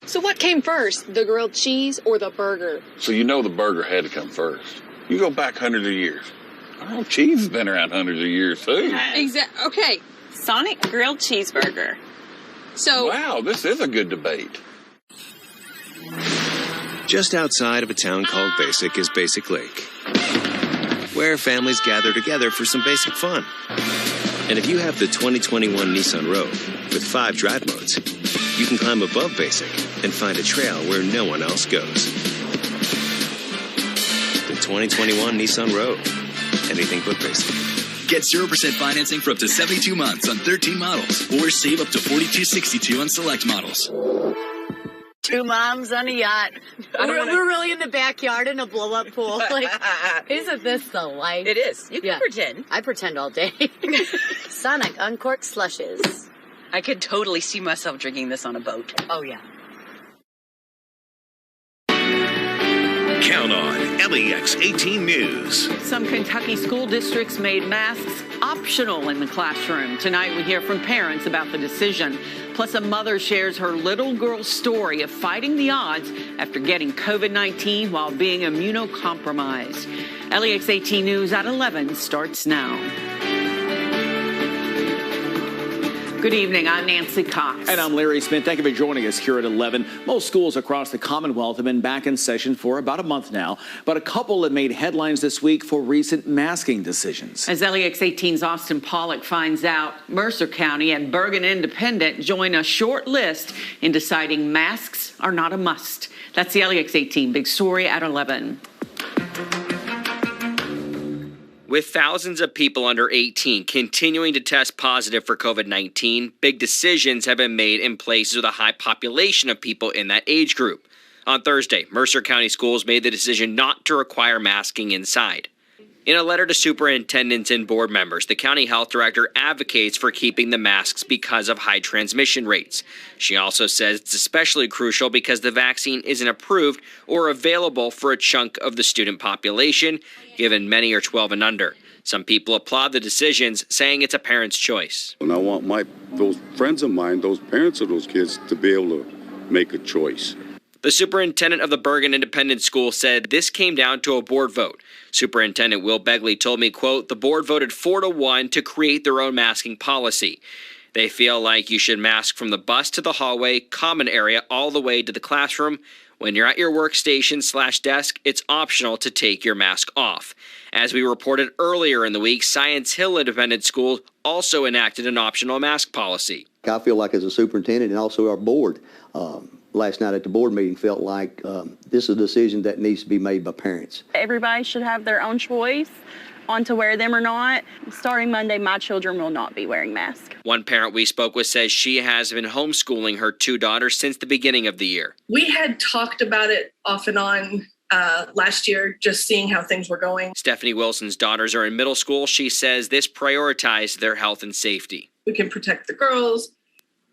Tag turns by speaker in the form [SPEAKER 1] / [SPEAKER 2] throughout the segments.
[SPEAKER 1] So what came first, the grilled cheese or the burger?
[SPEAKER 2] So you know the burger had to come first. You go back hundreds of years. Oh, cheese has been around hundreds of years, too.
[SPEAKER 1] Exactly. Okay.
[SPEAKER 3] Sonic grilled cheeseburger.
[SPEAKER 1] So.
[SPEAKER 2] Wow, this is a good debate.
[SPEAKER 4] Just outside of a town called Basic is Basic Lake, where families gather together for some basic fun. And if you have the 2021 Nissan Rogue with 5 drive modes, you can climb above Basic and find a trail where no one else goes. The 2021 Nissan Rogue. Anything but basic.
[SPEAKER 5] Get 0% financing for up to 72 months on 13 models, or save up to $42.62 on select models.
[SPEAKER 6] 2 moms on a yacht. We're really in the backyard in a blow-up pool. Like, isn't this the life?
[SPEAKER 3] It is. You can pretend.
[SPEAKER 6] I pretend all day. Sonic uncorked slushes.
[SPEAKER 3] I could totally see myself drinking this on a boat.
[SPEAKER 6] Oh, yeah.
[SPEAKER 4] Count on LEX 18 News.
[SPEAKER 7] Some Kentucky school districts made masks optional in the classroom. Tonight we hear from parents about the decision. Plus a mother shares her little girl's story of fighting the odds after getting COVID-19 while being immunocompromised. LEX 18 News at 11 starts now. Good evening, I'm Nancy Cox.
[SPEAKER 8] And I'm Larry Smith. Thank you for joining us here at 11. Most schools across the Commonwealth have been back in session for about a month now, but a couple have made headlines this week for recent masking decisions.
[SPEAKER 7] As LEX 18's Austin Pollock finds out, Mercer County and Bergen Independent join a short list in deciding masks are not a must. That's the LEX 18 Big Story at 11.
[SPEAKER 9] With thousands of people under 18 continuing to test positive for COVID-19, big decisions have been made in places with a high population of people in that age group. On Thursday, Mercer County Schools made the decision not to require masking inside. In a letter to superintendents and board members, the county health director advocates for keeping the masks because of high transmission rates. She also says it's especially crucial because the vaccine isn't approved or available for a chunk of the student population, given many are 12 and under. Some people applaud the decisions, saying it's a parent's choice.
[SPEAKER 10] And I want those friends of mine, those parents of those kids, to be able to make a choice.
[SPEAKER 9] The superintendent of the Bergen Independent School said this came down to a board vote. Superintendent Will Begley told me, quote, the board voted 4-1 to create their own masking policy. They feel like you should mask from the bus to the hallway, common area, all the way to the classroom. When you're at your workstation/desk, it's optional to take your mask off. As we reported earlier in the week, Science Hill Independent School also enacted an optional mask policy.
[SPEAKER 11] I feel like as a superintendent and also our board, last night at the board meeting felt like this is a decision that needs to be made by parents.
[SPEAKER 12] Everybody should have their own choice on to wear them or not. Starting Monday, my children will not be wearing masks.
[SPEAKER 9] One parent we spoke with says she has been homeschooling her 2 daughters since the beginning of the year.
[SPEAKER 13] We had talked about it off and on last year, just seeing how things were going.
[SPEAKER 9] Stephanie Wilson's daughters are in middle school. She says this prioritized their health and safety.
[SPEAKER 13] We can protect the girls.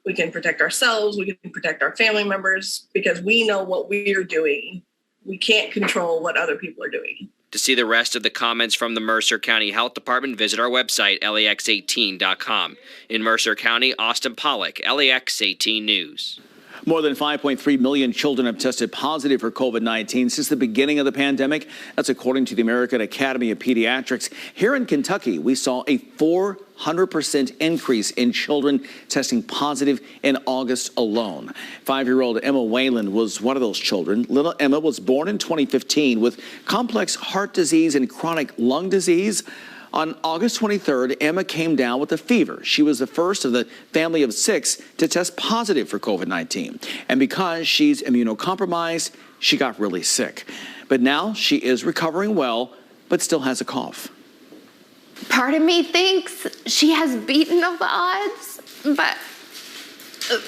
[SPEAKER 13] We can protect ourselves. We can protect our family members because we know what we're doing. We can't control what other people are doing.
[SPEAKER 9] To see the rest of the comments from the Mercer County Health Department, visit our website, lex18.com. In Mercer County, Austin Pollock, LEX 18 News.
[SPEAKER 8] More than 5.3 million children have tested positive for COVID-19 since the beginning of the pandemic. That's according to the American Academy of Pediatrics. Here in Kentucky, we saw a 400% increase in children testing positive in August alone. 5-year-old Emma Whalen was one of those children. Little Emma was born in 2015 with complex heart disease and chronic lung disease. On August 23rd, Emma came down with a fever. She was the first of the family of 6 to test positive for COVID-19. And because she's immunocompromised, she got really sick. But now she is recovering well, but still has a cough.
[SPEAKER 14] Part of me thinks she has beaten all the odds, but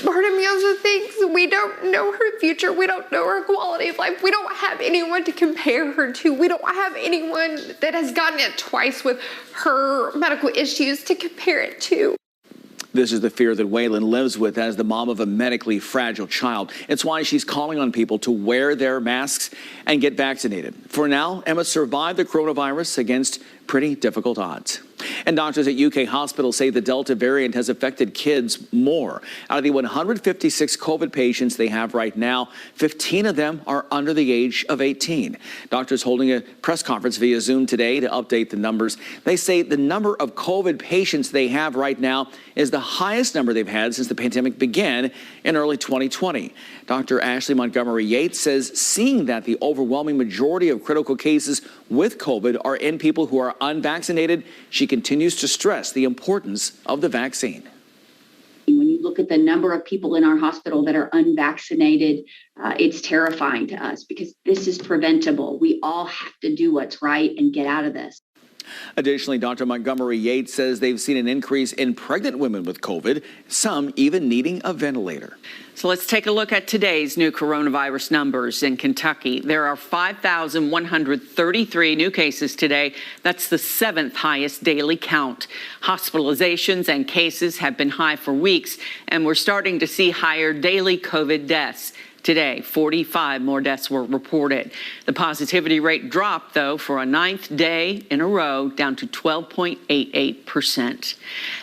[SPEAKER 14] part of me also thinks we don't know her future. We don't know her quality of life. We don't have anyone to compare her to. We don't have anyone that has gotten it twice with her medical issues to compare it to.
[SPEAKER 8] This is the fear that Whalen lives with as the mom of a medically fragile child. It's why she's calling on people to wear their masks and get vaccinated. For now, Emma survived the coronavirus against pretty difficult odds. And doctors at UK hospitals say the Delta variant has affected kids more. Out of the 156 COVID patients they have right now, 15 of them are under the age of 18. Doctors holding a press conference via Zoom today to update the numbers. They say the number of COVID patients they have right now is the highest number they've had since the pandemic began in early 2020. Dr. Ashley Montgomery Yates says seeing that the overwhelming majority of critical cases with COVID are in people who are unvaccinated, she continues to stress the importance of the vaccine.
[SPEAKER 15] When you look at the number of people in our hospital that are unvaccinated, it's terrifying to us because this is preventable. We all have to do what's right and get out of this.
[SPEAKER 8] Additionally, Dr. Montgomery Yates says they've seen an increase in pregnant women with COVID, some even needing a ventilator.
[SPEAKER 7] So let's take a look at today's new coronavirus numbers in Kentucky. There are 5,133 new cases today. That's the 7th highest daily count. Hospitalizations and cases have been high for weeks, and we're starting to see higher daily COVID deaths. Today, 45 more deaths were reported. The positivity rate dropped, though, for a 9th day in a row, down to 12.88%.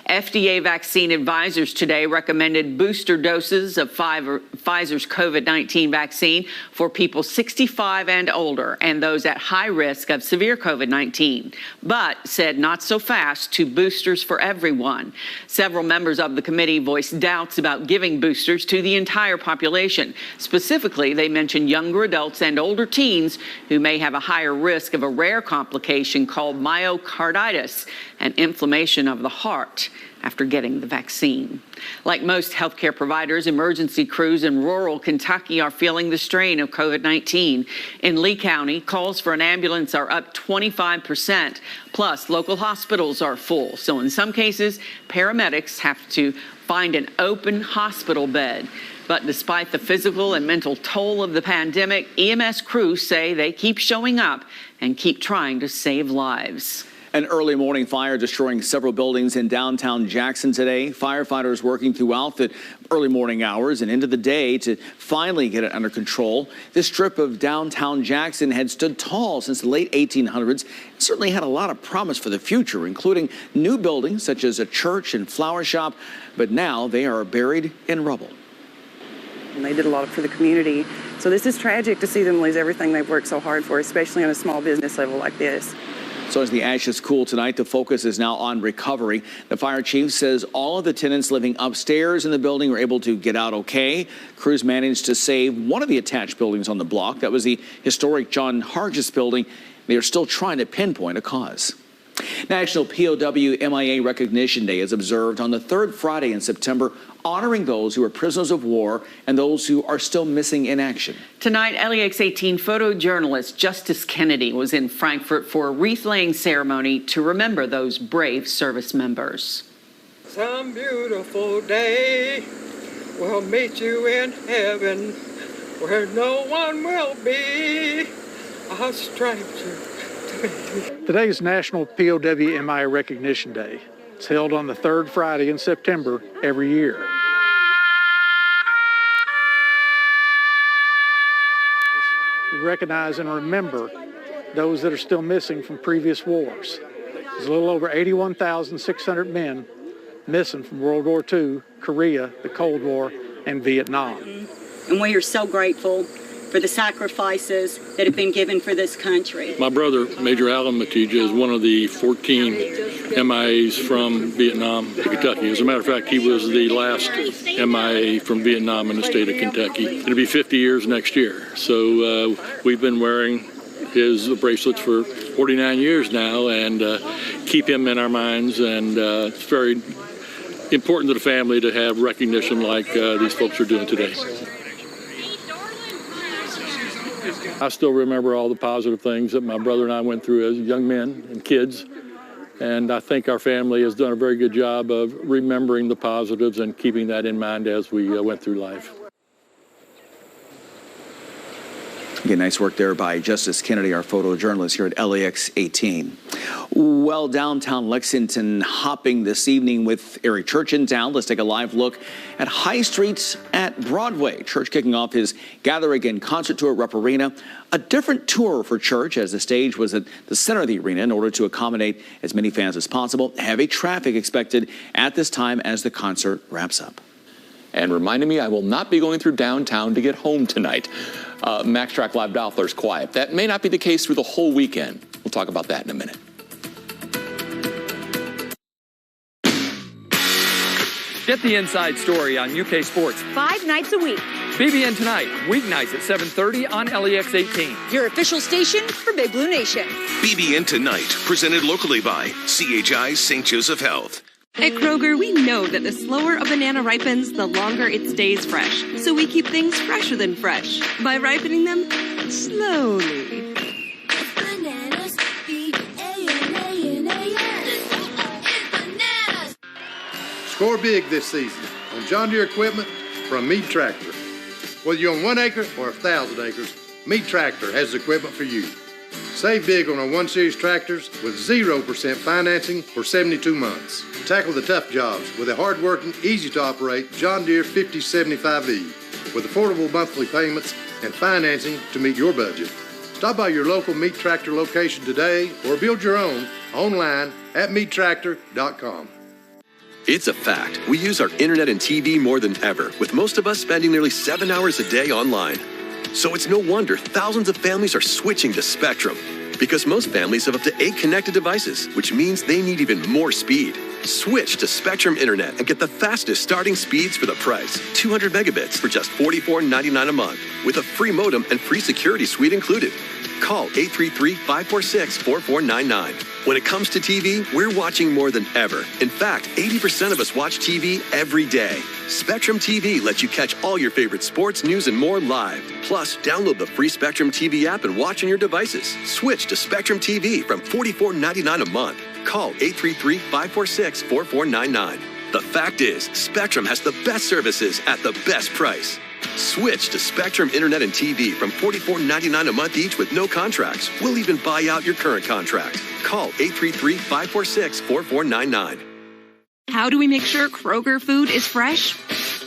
[SPEAKER 7] FDA vaccine advisors today recommended booster doses of Pfizer's COVID-19 vaccine for people 65 and older and those at high risk of severe COVID-19, but said not so fast to boosters for everyone. Several members of the committee voiced doubts about giving boosters to the entire population. Specifically, they mentioned younger adults and older teens who may have a higher risk of a rare complication called myocarditis, an inflammation of the heart, after getting the vaccine. Like most healthcare providers, emergency crews in rural Kentucky are feeling the strain of COVID-19. In Lee County, calls for an ambulance are up 25%. Plus, local hospitals are full. So in some cases, paramedics have to find an open hospital bed. But despite the physical and mental toll of the pandemic, EMS crews say they keep showing up and keep trying to save lives.
[SPEAKER 8] An early morning fire destroying several buildings in downtown Jackson today. Firefighters working throughout the early morning hours and into the day to finally get it under control. This strip of downtown Jackson had stood tall since the late 1800s. It certainly had a lot of promise for the future, including new buildings such as a church and flower shop, but now they are buried in rubble.
[SPEAKER 16] And they did a lot for the community. So this is tragic to see them lose everything they've worked so hard for, especially on a small business level like this.
[SPEAKER 8] So as the ashes cool tonight, the focus is now on recovery. The fire chief says all of the tenants living upstairs in the building were able to get out okay. Crews managed to save one of the attached buildings on the block. That was the historic John Hargis building. They are still trying to pinpoint a cause. National POW MIA Recognition Day is observed on the third Friday in September, honoring those who are prisoners of war and those who are still missing in action.
[SPEAKER 7] Tonight, LEX 18 photojournalist Justice Kennedy was in Frankfurt for a wreath-laying ceremony to remember those brave service members.
[SPEAKER 17] Some beautiful day we'll meet you in heaven where no one will be a stranger.
[SPEAKER 18] Today is National POW MIA Recognition Day. It's held on the third Friday in September every year. We recognize and remember those that are still missing from previous wars. There's a little over 81,600 men missing from World War II, Korea, the Cold War, and Vietnam.
[SPEAKER 19] And we are so grateful for the sacrifices that have been given for this country.
[SPEAKER 20] My brother, Major Alan Matija, is one of the 14 MIAs from Vietnam to Kentucky. As a matter of fact, he was the last MIA from Vietnam in the state of Kentucky. It'll be 50 years next year. So we've been wearing his bracelets for 49 years now and keep him in our minds. And it's very important to the family to have recognition like these folks are doing today. I still remember all the positive things that my brother and I went through as young men and kids, and I think our family has done a very good job of remembering the positives and keeping that in mind as we went through life.
[SPEAKER 8] Again, nice work there by Justice Kennedy, our photojournalist here at LEX 18. Well, downtown Lexington hopping this evening with Eric Church in town. Let's take a live look at High Street at Broadway, Church kicking off his Gather Again concert tour at Rupp Arena. A different tour for Church, as the stage was at the center of the arena in order to accommodate as many fans as possible. Heavy traffic expected at this time as the concert wraps up.
[SPEAKER 21] And reminding me, I will not be going through downtown to get home tonight. Max Track Live Doppler's quiet. That may not be the case through the whole weekend. We'll talk about that in a minute.
[SPEAKER 22] Get the inside story on UK sports
[SPEAKER 23] 5 nights a week.
[SPEAKER 22] BBN Tonight, weeknights at 7:30 on LEX 18.
[SPEAKER 23] Your official station for Big Blue Nation.
[SPEAKER 24] BBN Tonight, presented locally by CHI St. Joseph Health.
[SPEAKER 25] At Kroger, we know that the slower a banana ripens, the longer it stays fresh. So we keep things fresher than fresh by ripening them slowly.
[SPEAKER 26] Score big this season on John Deere equipment from Meade Tractor. Whether you own 1 acre or 1,000 acres, Meade Tractor has the equipment for you. Save big on our 1 Series tractors with 0% financing for 72 months. Tackle the tough jobs with a hard-working, easy-to-operate John Deere 5075E with affordable monthly payments and financing to meet your budget. Stop by your local Meade Tractor location today or build your own online at meadtractor.com.
[SPEAKER 27] It's a fact. We use our internet and TV more than ever, with most of us spending nearly 7 hours a day online. So it's no wonder thousands of families are switching to Spectrum, because most families have up to 8 connected devices, which means they need even more speed. Switch to Spectrum Internet and get the fastest starting speeds for the price. 200 megabits for just $44.99 a month, with a free modem and free security suite included. Call 833-546-4499. When it comes to TV, we're watching more than ever. In fact, 80% of us watch TV every day. Spectrum TV lets you catch all your favorite sports, news, and more live. Plus, download the free Spectrum TV app and watch on your devices. Switch to Spectrum TV from $44.99 a month. Call 833-546-4499. The fact is, Spectrum has the best services at the best price. Switch to Spectrum Internet and TV from $44.99 a month each with no contracts. We'll even buy out your current contract. Call 833-546-4499.
[SPEAKER 25] How do we make sure Kroger food is fresh?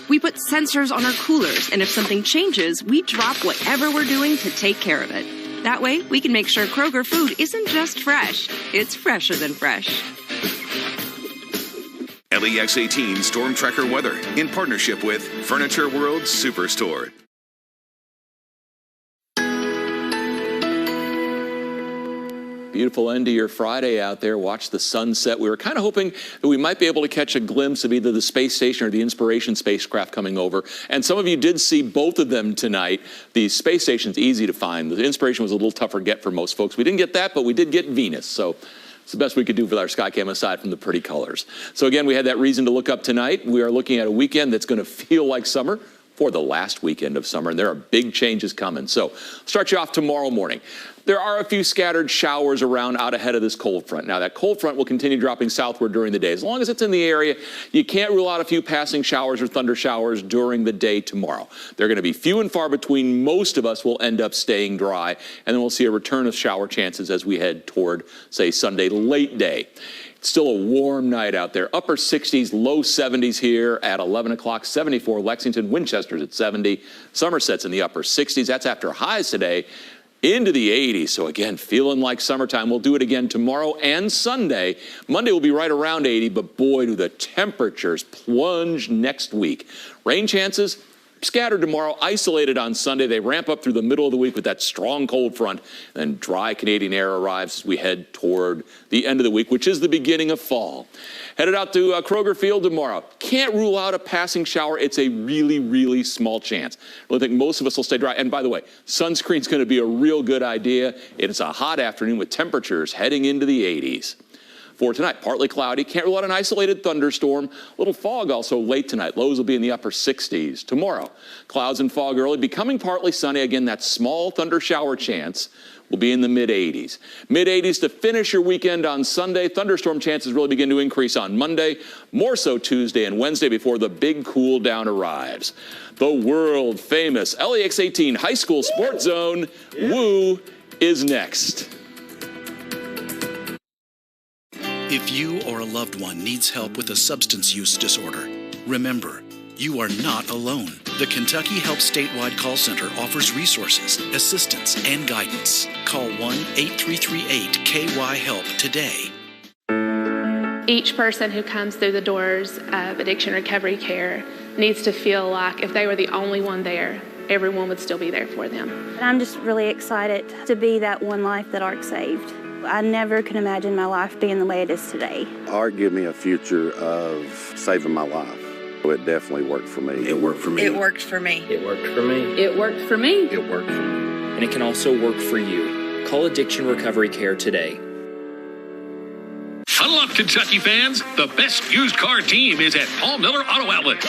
[SPEAKER 25] We put sensors on our coolers, and if something changes, we drop whatever we're doing to take care of it. That way, we can make sure Kroger food isn't just fresh, it's fresher than fresh.
[SPEAKER 24] LEX 18 Storm Tracker Weather in partnership with Furniture World Superstore.
[SPEAKER 21] Beautiful end to your Friday out there. Watch the sunset. We were kind of hoping that we might be able to catch a glimpse of either the space station or the Inspiration spacecraft coming over. And some of you did see both of them tonight. The space station's easy to find. The Inspiration was a little tougher to get for most folks. We didn't get that, but we did get Venus. So it's the best we could do with our Skycam aside from the pretty colors. So again, we had that reason to look up tonight. We are looking at a weekend that's going to feel like summer for the last weekend of summer, and there are big changes coming. So start you off tomorrow morning. There are a few scattered showers around out ahead of this cold front. Now, that cold front will continue dropping southward during the day. As long as it's in the area, you can't rule out a few passing showers or thunder showers during the day tomorrow. They're going to be few and far between. Most of us will end up staying dry, and then we'll see a return of shower chances as we head toward, say, Sunday late day. It's still a warm night out there. Upper 60s, low 70s here at 11 o'clock. 74 Lexington, Winchester's at 70. Somerset's in the upper 60s. That's after highs today into the 80s. So again, feeling like summertime. We'll do it again tomorrow and Sunday. Monday will be right around 80, but boy, do the temperatures plunge next week. Rain chances scattered tomorrow, isolated on Sunday. They ramp up through the middle of the week with that strong cold front. Then dry Canadian air arrives as we head toward the end of the week, which is the beginning of fall. Headed out to Kroger Field tomorrow. Can't rule out a passing shower. It's a really, really small chance. I think most of us will stay dry. And by the way, sunscreen's going to be a real good idea. It's a hot afternoon with temperatures heading into the 80s. For tonight, partly cloudy. Can't rule out an isolated thunderstorm. A little fog also late tonight. Lows will be in the upper 60s. Tomorrow, clouds and fog early, becoming partly sunny. Again, that small thunder shower chance will be in the mid-80s. Mid-80s to finish your weekend on Sunday. Thunderstorm chances really begin to increase on Monday, more so Tuesday and Wednesday before the big cool down arrives. The world-famous LEX 18 High School Sports Zone, Woo, is next.
[SPEAKER 28] If you or a loved one needs help with a substance use disorder, remember,
[SPEAKER 1] You are not alone. The Kentucky Help Statewide Call Center offers resources, assistance, and guidance. Call 1-8338-KY-HELP today.
[SPEAKER 2] Each person who comes through the doors of addiction recovery care needs to feel like if they were the only one there, everyone would still be there for them.
[SPEAKER 3] I'm just really excited to be that one life that ARC saved. I never could imagine my life being the way it is today.
[SPEAKER 4] ARC gave me a future of saving my life. It definitely worked for me.
[SPEAKER 5] It worked for me.
[SPEAKER 6] It worked for me.
[SPEAKER 5] It worked for me.
[SPEAKER 2] It worked for me.
[SPEAKER 5] It worked for me.
[SPEAKER 9] And it can also work for you. Call Addiction Recovery Care today.
[SPEAKER 10] Huddle up, Kentucky fans. The best used car team is at Paul Miller Auto Outlet.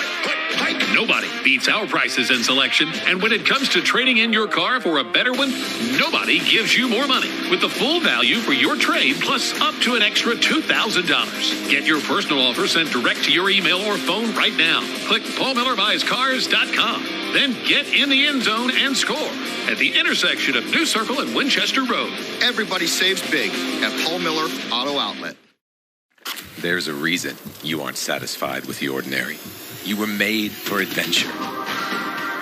[SPEAKER 10] Nobody beats our prices and selection. And when it comes to trading in your car for a better one, nobody gives you more money. With the full value for your trade, plus up to an extra $2,000. Get your personal offer sent direct to your email or phone right now. Click PaulMillerBuysCars.com. Then get in the end zone and score at the intersection of New Circle and Winchester Road.
[SPEAKER 28] Everybody saves big at Paul Miller Auto Outlet.
[SPEAKER 29] There's a reason you aren't satisfied with the ordinary. You were made for adventure.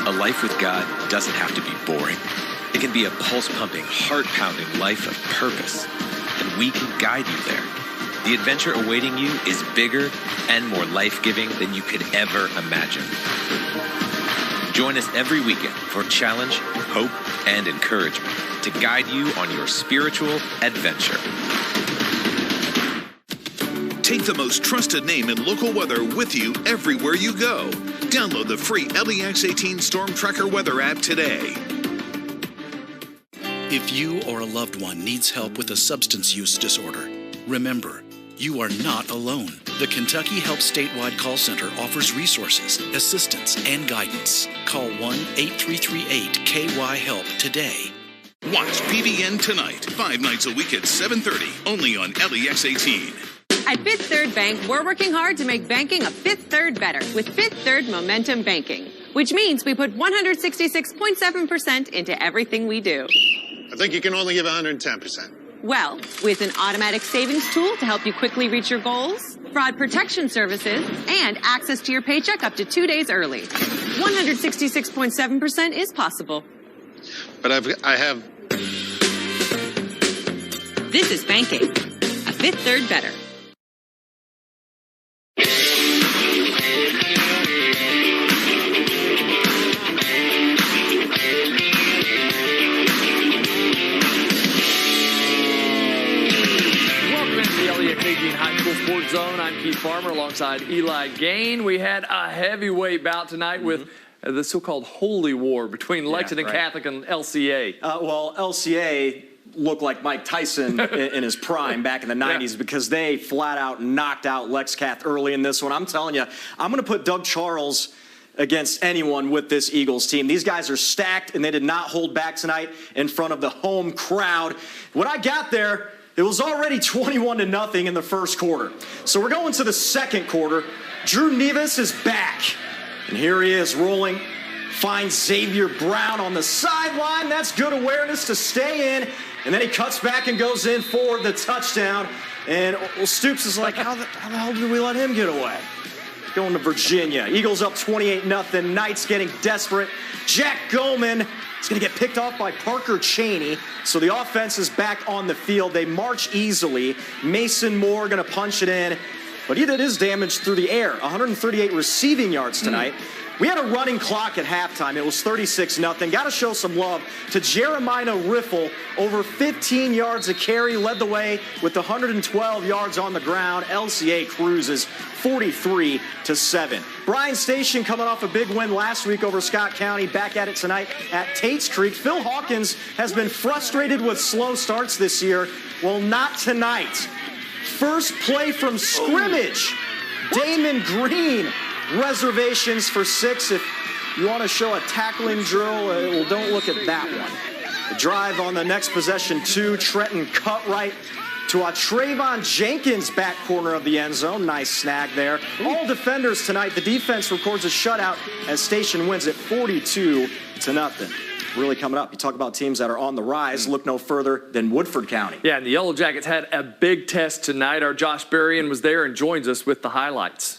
[SPEAKER 29] A life with God doesn't have to be boring. It can be a pulse-pumping, heart-pounding life of purpose. And we can guide you there. The adventure awaiting you is bigger and more life-giving than you could ever imagine. Join us every weekend for challenge, hope, and encouragement to guide you on your spiritual adventure.
[SPEAKER 24] Take the most trusted name in local weather with you everywhere you go. Download the free LEX 18 Storm Tracker weather app today.
[SPEAKER 1] If you or a loved one needs help with a substance use disorder, remember, you are not alone. The Kentucky Help Statewide Call Center offers resources, assistance, and guidance. Call 1-8338-KY-HELP today.
[SPEAKER 24] Watch PBN tonight, 5 nights a week at 7:30, only on LEX 18.
[SPEAKER 30] At Fifth Third Bank, we're working hard to make banking a Fifth Third better with Fifth Third Momentum Banking, which means we put 166.7% into everything we do.
[SPEAKER 26] I think you can only give 110%.
[SPEAKER 30] Well, with an automatic savings tool to help you quickly reach your goals, fraud protection services, and access to your paycheck up to 2 days early, 166.7% is possible.
[SPEAKER 26] But I have...
[SPEAKER 30] This is banking, a Fifth Third better.
[SPEAKER 22] High School Sports Zone. I'm Keith Farmer alongside Eli Gain. We had a heavyweight bout tonight with the so-called holy war between Lexington Catholic and LCA.
[SPEAKER 31] Well, LCA looked like Mike Tyson in his prime back in the 90s because they flat out knocked out Lex Cath early in this one. I'm telling you, I'm going to put Doug Charles against anyone with this Eagles team. These guys are stacked, and they did not hold back tonight in front of the home crowd. When I got there, it was already 21-0 in the first quarter. So we're going to the second quarter. Drew Nevis is back. And here he is rolling. Finds Xavier Brown on the sideline. That's good awareness to stay in. And then he cuts back and goes in for the touchdown. And Stoops is like, how the hell did we let him get away? Going to Virginia. Eagles up 28-0. Knights getting desperate. Jack Goldman is going to get picked off by Parker Cheney. So the offense is back on the field. They march easily. Mason Moore going to punch it in. But he did his damage through the air. 138 receiving yards tonight. We had a running clock at halftime. It was 36-0. Got to show some love to Jeremiah Riffle. Over 15 yards a carry. Led the way with 112 yards on the ground. LCA cruises 43-7. Bryan Station coming off a big win last week over Scott County. Back at it tonight at Tate's Creek. Phil Hawkins has been frustrated with slow starts this year. Well, not tonight. First play from scrimmage. Damon Green. Reservations for 6. If you want to show a tackling drill, well, don't look at that one. The drive on the next possession, 2. Trenton Cutright to Trayvon Jenkins, back corner of the end zone. Nice snag there. All defenders tonight. The defense records a shutout as Station wins it 42-0. Really coming up. You talk about teams that are on the rise. Look no further than Woodford County.
[SPEAKER 22] Yeah, and the Yellow Jackets had a big test tonight. Our Josh Berrien was there and joins us with the highlights.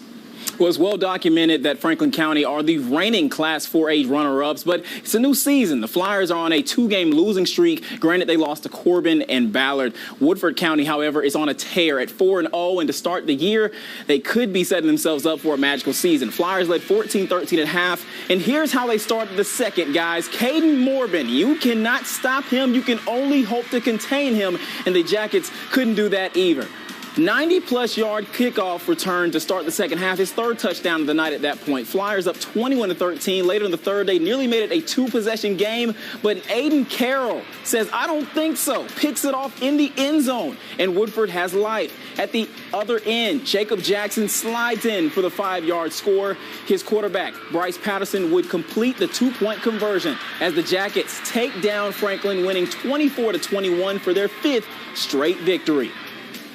[SPEAKER 5] Well, it's well documented that Franklin County are the reigning Class 4A runner-ups, but it's a new season. The Flyers are on a 2-game losing streak. Granted, they lost to Corbin and Ballard. Woodford County, however, is on a tear at 4-0, and to start the year, they could be setting themselves up for a magical season. Flyers led 14-13 at half, and here's how they started the second, guys. Caden Morbin, you cannot stop him. You can only hope to contain him, and the Jackets couldn't do that either. 90-plus yard kickoff return to start the second half. His third touchdown of the night at that point. Flyers up 21-13. Later in the third, they nearly made it a 2-possession game, but Aiden Carroll says, I don't think so. Picks it off in the end zone, and Woodford has life. At the other end, Jacob Jackson slides in for the 5-yard score. His quarterback, Bryce Patterson, would complete the 2-point conversion as the Jackets take down Franklin, winning 24-21 for their 5th straight victory.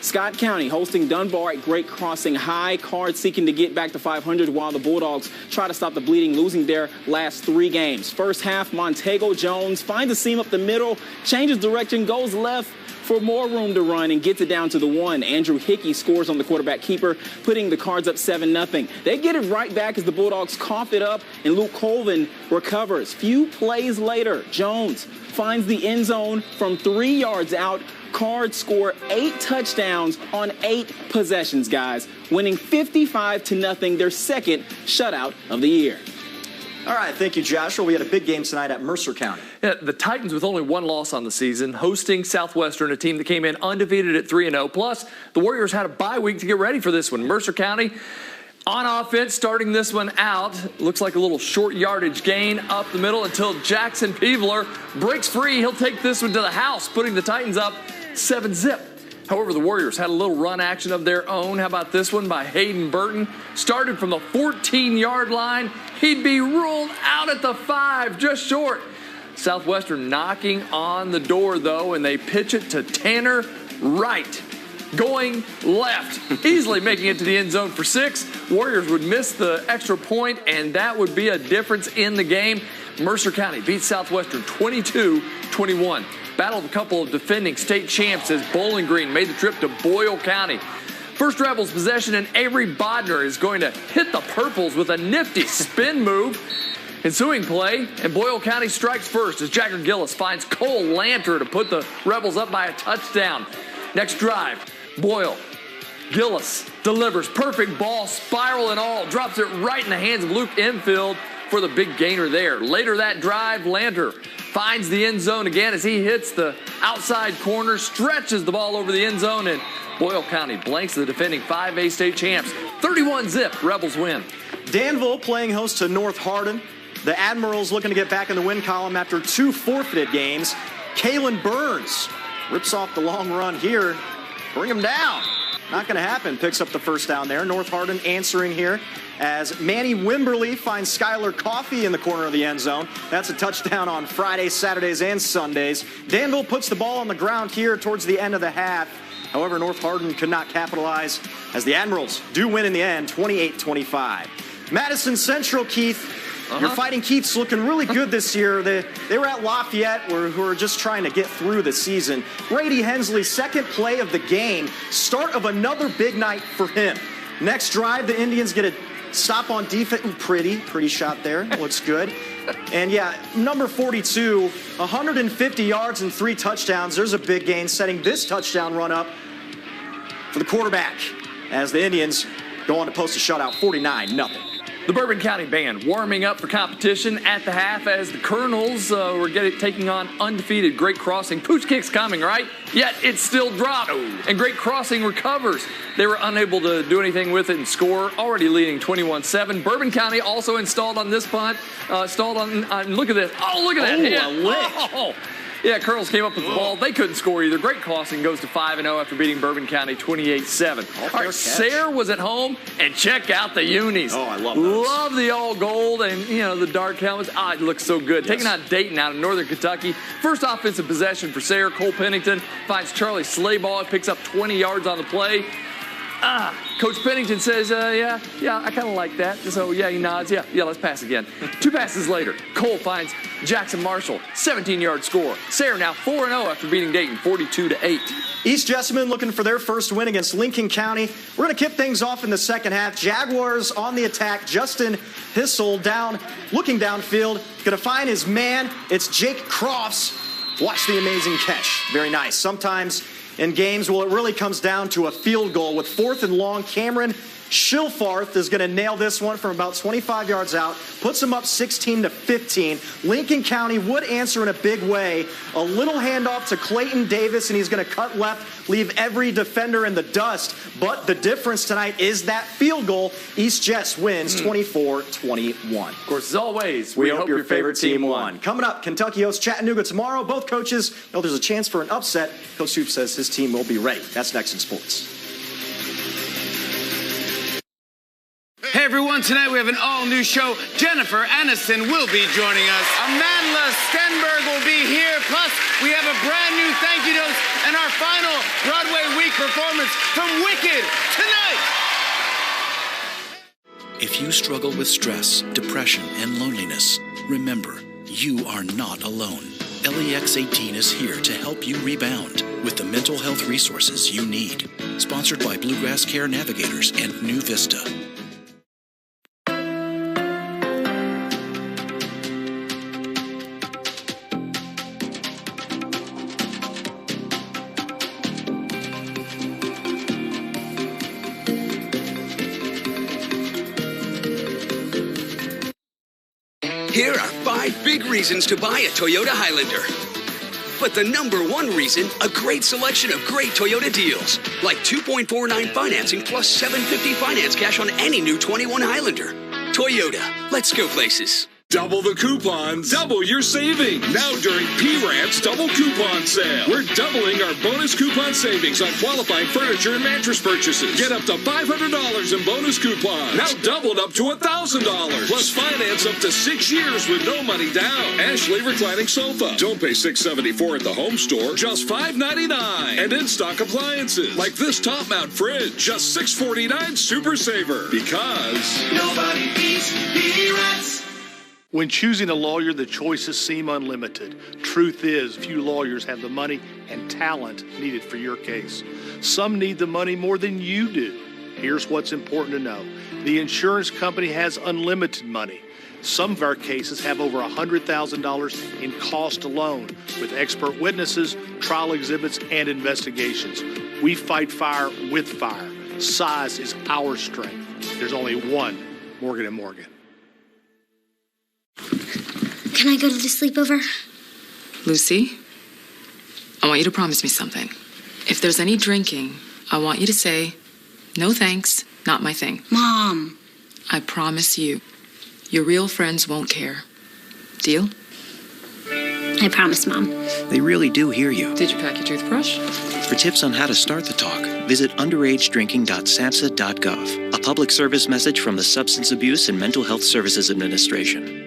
[SPEAKER 5] Scott County hosting Dunbar at Great Crossing High. Cards seeking to get back to 500 while the Bulldogs try to stop the bleeding, losing their last 3 games. First half, Montego Jones finds a seam up the middle, changes direction, goes left for more room to run, and gets it down to the 1. Andrew Hickey scores on the quarterback keeper, putting the Cards up 7-0. They get it right back as the Bulldogs cough it up, and Luke Colvin recovers. Few plays later, Jones finds the end zone from 3 yards out. Cards score 8 touchdowns on 8 possessions, guys, winning 55-0, their second shutout of the year.
[SPEAKER 31] All right, thank you, Joshua. We had a big game tonight at Mercer County.
[SPEAKER 22] Yeah, the Titans, with only 1 loss on the season, hosting Southwestern, a team that came in undefeated at 3-0. Plus, the Warriors had a bye week to get ready for this one. Mercer County on offense, starting this one out. Looks like a little short yardage gain up the middle until Jackson Peevler breaks free. He'll take this one to the house, putting the Titans up 7-0. However, the Warriors had a little run action of their own. How about this one by Hayden Burton? Started from the 14-yard line. He'd be ruled out at the 5, just short. Southwestern knocking on the door, though, and they pitch it to Tanner Wright. Going left, easily making it to the end zone for 6. Warriors would miss the extra point, and that would be a difference in the game. Mercer County beats Southwestern 22-21. Battle of a couple of defending state champs as Bowling Green made the trip to Boyle County. First Rebels possession, and Avery Bodner is going to hit the Purples with a nifty spin move. Ensuing play, and Boyle County strikes first as Jagger Gillis finds Cole Lanter to put the Rebels up by a touchdown. Next drive, Boyle. Gillis delivers, perfect ball, spiral and all, drops it right in the hands of Luke Enfield for the big gainer there. Later that drive, Lanter finds the end zone again as he hits the outside corner, stretches the ball over the end zone, and Boyle County blanks the defending 5A state champs. 31-0, Rebels win.
[SPEAKER 31] Danville playing host to North Hardin. The Admirals looking to get back in the win column after 2 forfeited games. Kalen Burns rips off the long run here. Bring him down. Not going to happen. Picks up the first down there. North Hardin answering here as Manny Wimberly finds Skylar Coffey in the corner of the end zone. That's a touchdown on Fridays, Saturdays, and Sundays. Danville puts the ball on the ground here towards the end of the half. However, North Hardin could not capitalize as the Admirals do win in the end, 28-25. Madison Central, Keith. Your Fighting Keith's looking really good this year. They were at Lafayette, who are just trying to get through the season. Brady Hensley's second play of the game, start of another big night for him. Next drive, the Indians get a stop on defense. Pretty shot there. Looks good. And yeah, number 42, 150 yards and 3 touchdowns. There's a big gain, setting this touchdown run up for the quarterback as the Indians go on to post a shutout, 49-0.
[SPEAKER 22] The Bourbon County Band warming up for competition at the half as the Colonels were taking on undefeated Great Crossing. Pooch kick's coming, right? Yet it's still dropped, and Great Crossing recovers. They were unable to do anything with it and score, already leading 21-7. Bourbon County also installed on this punt. Look at this. Oh, look at that hit.
[SPEAKER 31] A lick.
[SPEAKER 22] Yeah, Colonels came up with the ball. They couldn't score either. Great Crossing goes to 5-0 after beating Bourbon County 28-7. All right, Sayre was at home, and check out the unis.
[SPEAKER 31] Oh, I love those.
[SPEAKER 22] Love the all gold and, the dark helmets. It looks so good.
[SPEAKER 31] Yes.
[SPEAKER 22] Taking on Dayton out of Northern Kentucky. First offensive possession for Sayre. Cole Pennington finds Charlie Slayball. Picks up 20 yards on the play. Coach Pennington says, yeah, I kind of like that. So, yeah, he nods. Yeah, let's pass again. 2 passes later, Cole finds Jackson Marshall, 17-yard score. Sayre now 4-0 after beating Dayton 42-8.
[SPEAKER 31] East Jessamine looking for their first win against Lincoln County. We're going to kick things off in the second half. Jaguars on the attack. Justin Hissel looking downfield. Going to find his man. It's Jake Crofts. Watch the amazing catch. Very nice. Sometimes in games, well, it really comes down to a field goal. With 4th and long, Cameron Schilfarth is going to nail this one from about 25 yards out, puts them up 16-15. Lincoln County would answer in a big way. A little handoff to Clayton Davis, and he's going to cut left, leave every defender in the dust. But the difference tonight is that field goal. East Jess wins 24-21.
[SPEAKER 22] Of course, as always,
[SPEAKER 31] we hope your favorite team won. Coming up, Kentucky hosts Chattanooga tomorrow. Both coaches know there's a chance for an upset. Coach Soup says his team will be ready. That's next in sports.
[SPEAKER 6] Hey everyone, tonight we have an all-new show. Jennifer Aniston will be joining us. Amanda Stenberg will be here. Plus, we have a brand new thank you notes and our final Broadway week performance from Wicked tonight.
[SPEAKER 1] If you struggle with stress, depression, and loneliness, remember, you are not alone. LEX 18 is here to help you rebound with the mental health resources you need. Sponsored by Bluegrass Care Navigators and New Vista.
[SPEAKER 7] Here are 5 big reasons to buy a Toyota Highlander. But the #1 reason, a great selection of great Toyota deals. Like 2.49 financing plus $750 finance cash on any new 21 Highlander. Toyota, let's go places.
[SPEAKER 11] Double the coupons, double your savings. Now during P-Rant's double coupon sale, we're doubling our bonus coupon savings on qualifying furniture and mattress purchases. Get up to $500 in bonus coupons. Now doubled up to $1,000. Plus finance up to 6 years with no money down. Ashley reclining sofa. Don't pay $674 at the home store, just $599. And in-stock appliances like this top mount fridge, just $649 Super Saver. Because
[SPEAKER 12] nobody beats P-Rant's.
[SPEAKER 13] When choosing a lawyer, the choices seem unlimited. Truth is, few lawyers have the money and talent needed for your case. Some need the money more than you do. Here's what's important to know. The insurance company has unlimited money. Some of our cases have over $100,000 in cost alone, with expert witnesses, trial exhibits, and investigations. We fight fire with fire. Size is our strength. There's only one Morgan & Morgan.
[SPEAKER 14] Can I go to the sleepover?
[SPEAKER 15] Lucy, I want you to promise me something. If there's any drinking, I want you to say, no thanks, not my thing.
[SPEAKER 14] Mom.
[SPEAKER 15] I promise you, your real friends won't care. Deal?
[SPEAKER 14] I promise, Mom.
[SPEAKER 16] They really do hear you.
[SPEAKER 15] Did you pack your toothbrush?
[SPEAKER 16] For tips on how to start the talk, visit underagedrinking.samhsa.gov. A public service message from the Substance Abuse and Mental Health Services Administration.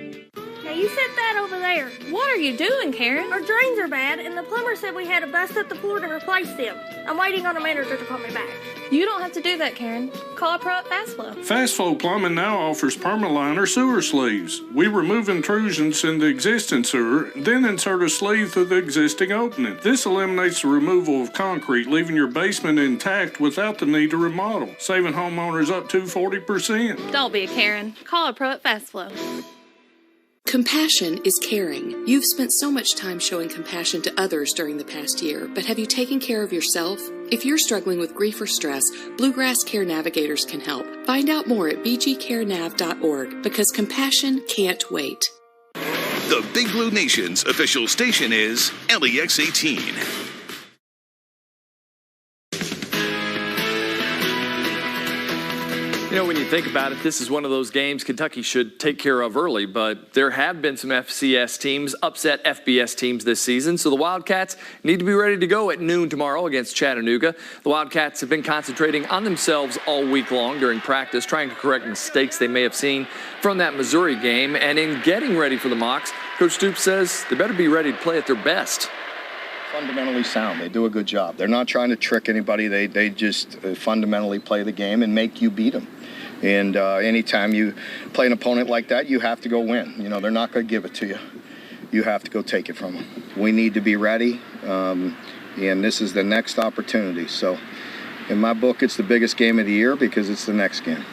[SPEAKER 17] You set that over there. What are you doing, Karen? Our drains are bad, and the plumber said we had to bust up the floor to replace them. I'm waiting on a manager to call me back. You don't have to do that, Karen. Call a pro at Fast Flow.
[SPEAKER 18] Fast Flow Plumbing now offers Permaliner sewer sleeves. We remove intrusions in the existing sewer, then insert a sleeve through the existing opening. This eliminates the removal of concrete, leaving your basement intact without the need to remodel, saving homeowners up to 40%.
[SPEAKER 17] Don't be a Karen. Call a pro at Fast Flow.
[SPEAKER 19] Compassion is caring. You've spent so much time showing compassion to others during the past year, but have you taken care of yourself? If you're struggling with grief or stress, Bluegrass Care Navigators can help. Find out more at bgcarenav.org, because compassion can't wait.
[SPEAKER 24] The Big Blue Nation's official station is LEX 18.
[SPEAKER 22] You know, when you think about it, this is one of those games Kentucky should take care of early, but there have been some FCS teams upset FBS teams this season, so the Wildcats need to be ready to go at noon tomorrow against Chattanooga. The Wildcats have been concentrating on themselves all week long during practice, trying to correct mistakes they may have seen from that Missouri game, and in getting ready for the Mocs, Coach Stoops says they better be ready to play at their best.
[SPEAKER 2] Fundamentally sound. They do a good job. They're not trying to trick anybody. They just fundamentally play the game and make you beat them. And anytime you play an opponent like that, you have to go win. You know, they're not going to give it to you. You have to go take it from them. We need to be ready, and this is the next opportunity. So in my book, it's the biggest game of the year because it's the next game.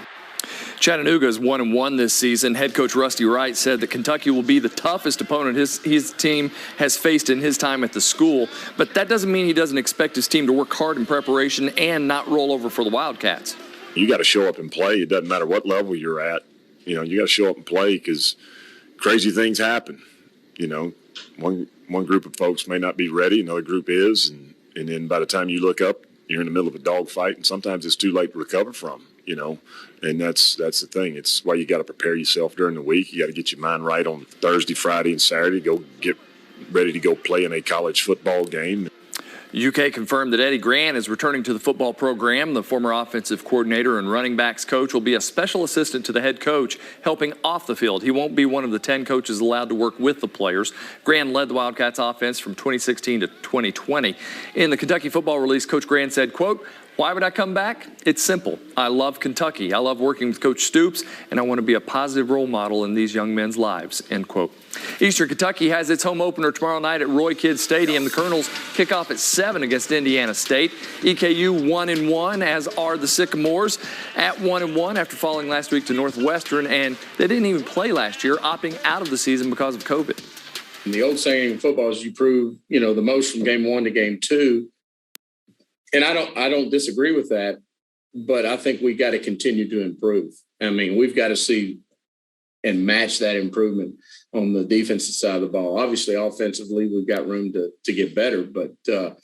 [SPEAKER 22] Chattanooga is 1-1 this season. Head coach Rusty Wright said that Kentucky will be the toughest opponent his team has faced in his time at the school. But that doesn't mean he doesn't expect his team to work hard in preparation and not roll over for the Wildcats.
[SPEAKER 3] You got to show up and play. It doesn't matter what level you're at. You know, you got to show up and play because crazy things happen. You know, one group of folks may not be ready, another group is, and then by the time you look up, you're in the middle of a dogfight, and sometimes it's too late to recover from. You know, and that's the thing. It's why you got to prepare yourself during the week. You got to get your mind right on Thursday, Friday, and Saturday. Go get ready to go play in a college football game.
[SPEAKER 22] UK confirmed that Eddie Grant is returning to the football program. The former offensive coordinator and running backs coach will be a special assistant to the head coach, helping off the field. He won't be one of the 10 coaches allowed to work with the players. Grant led the Wildcats offense from 2016 to 2020. In the Kentucky football release, Coach Grant said, quote, "Why would I come back? It's simple. I love Kentucky. I love working with Coach Stoops, and I want to be a positive role model in these young men's lives," end quote. Eastern Kentucky has its home opener tomorrow night at Roy Kidd Stadium. The Colonels kick off at 7 against Indiana State. EKU 1-1, as are the Sycamores at 1-1 after falling last week to Northwestern, and they didn't even play last year, opting out of the season because of COVID.
[SPEAKER 4] And the old saying in football is you prove, the most from game 1 to game 2. And I don't disagree with that, but I think we got to continue to improve. I mean, we've got to see and match that improvement on the defensive side of the ball. Obviously, offensively, we've got room to get better, but, and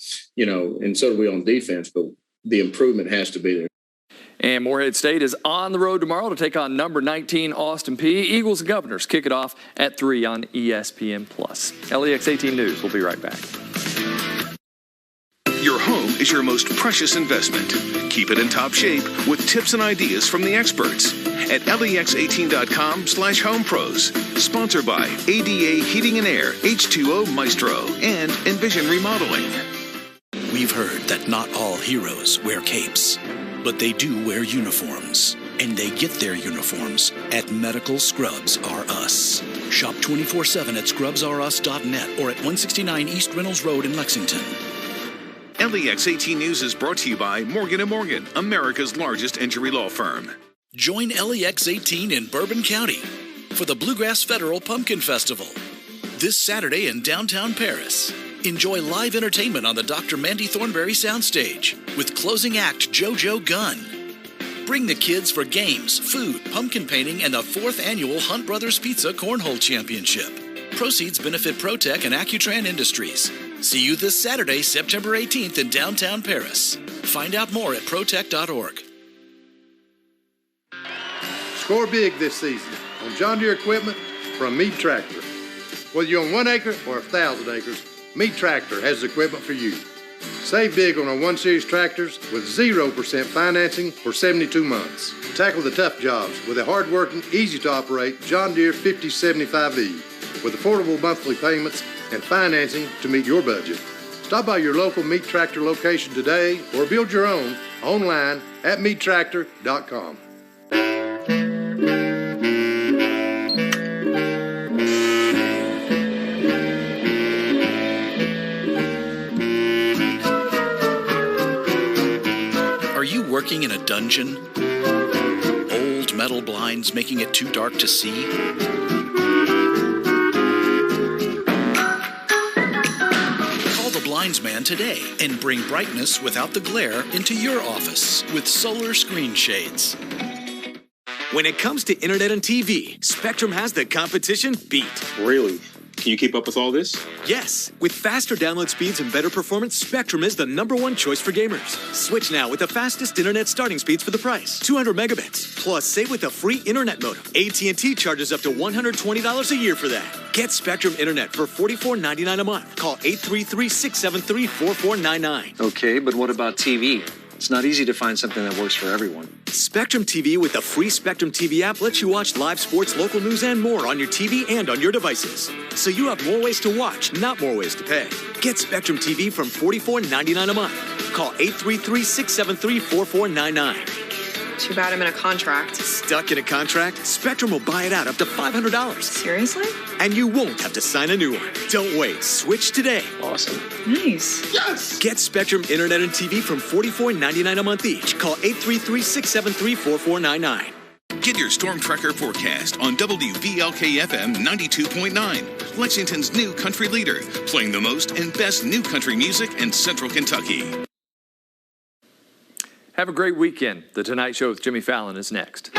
[SPEAKER 4] so do we on defense, but the improvement has to be there.
[SPEAKER 22] And Morehead State is on the road tomorrow to take on number 19 Austin Peay. Eagles and Governors kick it off at 3 on ESPN+. LEX 18 News. We'll be right back.
[SPEAKER 24] Your home is your most precious investment. Keep it in top shape with tips and ideas from the experts at lex18.com/homepros. Sponsored by ADA Heating and Air, H2O Maestro, and Envision Remodeling.
[SPEAKER 1] We've heard that not all heroes wear capes, but they do wear uniforms. And they get their uniforms at Medical Scrubs R Us. Shop 24/7 at scrubsrus.net or at 169 East Reynolds Road in Lexington.
[SPEAKER 24] LEX 18 News is brought to you by Morgan & Morgan, America's largest injury law firm.
[SPEAKER 1] Join LEX 18 in Bourbon County for the Bluegrass Federal Pumpkin Festival this Saturday in downtown Paris. Enjoy live entertainment on the Dr. Mandy Thornberry soundstage with closing act JoJo Gunn. Bring the kids for games, food, pumpkin painting, and the 4th annual Hunt Brothers Pizza Cornhole Championship. Proceeds benefit ProTech and Accutran Industries. See you this Saturday, September 18th in downtown Paris. Find out more at protech.org.
[SPEAKER 26] Score big this season on John Deere equipment from Meade Tractor. Whether you own 1 acre or 1,000 acres, Meade Tractor has the equipment for you. Save big on our 1 Series tractors with 0% financing for 72 months. Tackle the tough jobs with a hard-working, easy-to-operate John Deere 5075E with affordable monthly payments and financing to meet your budget. Stop by your local Meade Tractor location today or build your own online at meadtractor.com.
[SPEAKER 1] Are you working in a dungeon? Old metal blinds making it too dark to see? Blindsman today and bring brightness without the glare into your office with solar screen shades.
[SPEAKER 8] When it comes to internet and TV, Spectrum has the competition beat.
[SPEAKER 9] Really? Can you keep up with all this?
[SPEAKER 8] Yes. With faster download speeds and better performance, Spectrum is the #1 choice for gamers. Switch now with the fastest internet starting speeds for the price. 200 megabits. Plus, save with a free internet modem. AT&T charges up to $120 a year for that. Get Spectrum Internet for $44.99 a month. Call 833-673-4499.
[SPEAKER 9] Okay, but what about TV?
[SPEAKER 5] It's not easy to find something that works for everyone.
[SPEAKER 8] Spectrum TV with the free Spectrum TV app lets you watch live sports, local news, and more on your TV and on your devices. So you have more ways to watch, not more ways to pay. Get Spectrum TV from $44.99 a month. Call 833-673-4499.
[SPEAKER 10] Too bad I'm in a contract.
[SPEAKER 8] Stuck in a contract? Spectrum will buy it out up to $500.
[SPEAKER 10] Seriously?
[SPEAKER 8] And you won't have to sign a new one. Don't wait. Switch today.
[SPEAKER 5] Awesome.
[SPEAKER 10] Nice.
[SPEAKER 5] Yes!
[SPEAKER 8] Get Spectrum Internet and TV from $44.99 a month each. Call 833-673-4499.
[SPEAKER 24] Get your Storm Tracker forecast on WVLK-FM 92.9, Lexington's new country leader, playing the most and best new country music in Central Kentucky.
[SPEAKER 22] Have a great weekend. The Tonight Show with Jimmy Fallon is next.